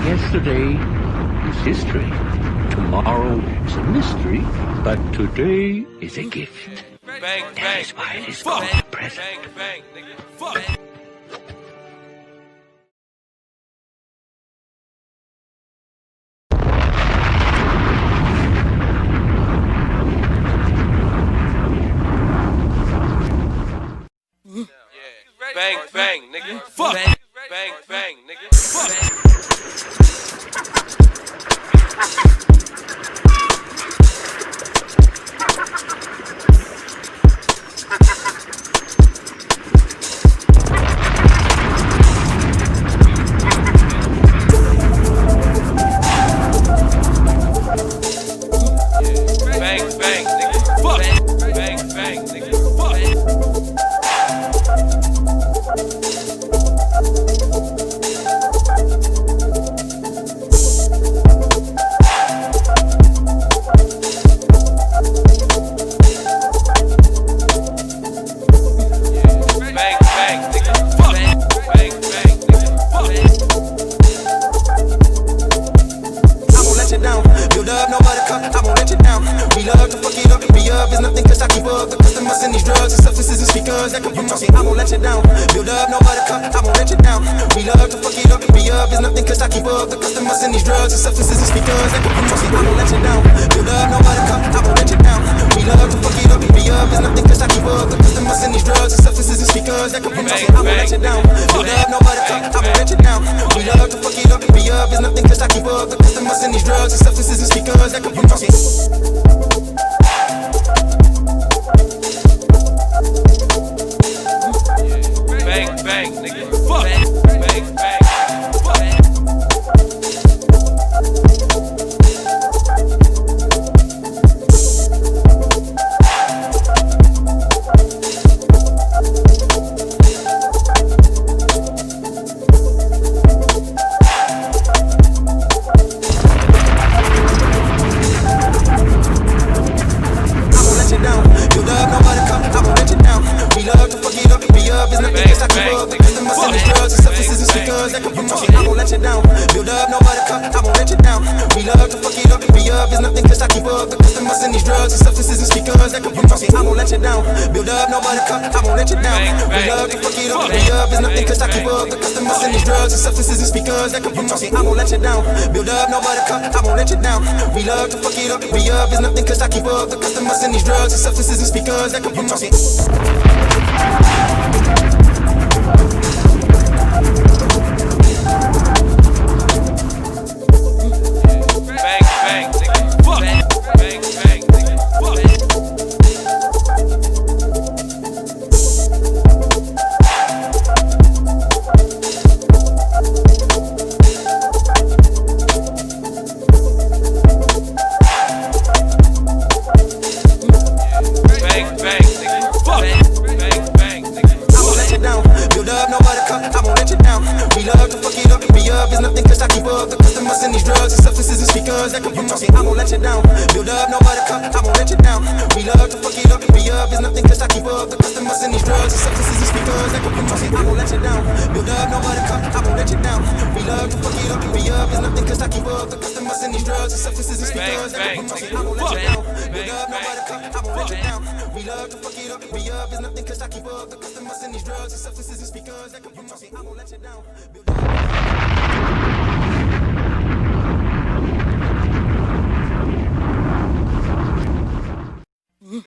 Yesterday is history. Tomorrow is a mystery. But today is a gift. That is why it is called a present. Bang, bang, nigga. Fuck. Bang, bang, nigga. Fuck. Bang, bang, nigga. Fuck. Bang, bang, nigga. Fuck. Bang, bang, nigga. Fuck. Bang, bang, nigga. Fuck. I won't let you down. Build up, no buttercup, I won't let you down. We love to fuck it up and be up. It's nothing cause I keep up the customers and these drugs and substances and speakers that come from my I won't let you down. Build up, no buttercup, I won't let you down. We love to fuck it up and be up. It's nothing cause I keep up the customers and these drugs and substances and speakers that come from my I won't let you down. Build up, no buttercup, I won't let you down. We love to fuck it up and be up. It's nothing cause I keep up the customers and these drugs and substances and speakers that come from my I won't let you down. Build up, no buttercup, I won't let you down. We love to fuck it up and be up. It's nothing cause I keep up the customers and these drugs and substances and speakers that come from my Bang, bang, nigga. Fuck. Bang, bang. Fuck. I won't let you down. Build up, no buttercup, I won't let you down. We love to fuck it up and be up. It's nothing cause I keep up the customers and these drugs and substances and speakers that come from my I won't let you down. Build up, no buttercup, I won't let you down. We love to fuck it up and be up. It's nothing cause I keep up the customers and these drugs and substances and speakers that come from my I won't let you down. Build up, no buttercup, I won't let you down. We love to fuck it up and be up. It's nothing cause I keep up the customers and these drugs and substances and speakers that come from my Bang, bang, nigga. Fuck. Bang, bang, nigga. Fuck. Bang, bang, nigga. Fuck. Bang, bang, nigga. I won't let you down. Build up, no buttercup, I won't let you down. We love to fuck it up and be up. It's nothing cause I keep up the customers and these drugs and substances and speakers that come from my I won't let you down. Build up, no buttercup, I won't let you down. We love to fuck it up and be up. It's nothing cause I keep up the customers and these drugs and substances and speakers that come from my I won't let you down. Build up, no buttercup, I won't let you down. We love to fuck it up and be up. It's nothing cause I keep up the customers and these drugs and substances and speakers that come from my I won't let you down. Build up, no buttercup, I won't let you down. We love to fuck it up and be up. It's nothing cause I keep up the customers and these drugs and substances and speakers that come from my I won't let you down. Build up.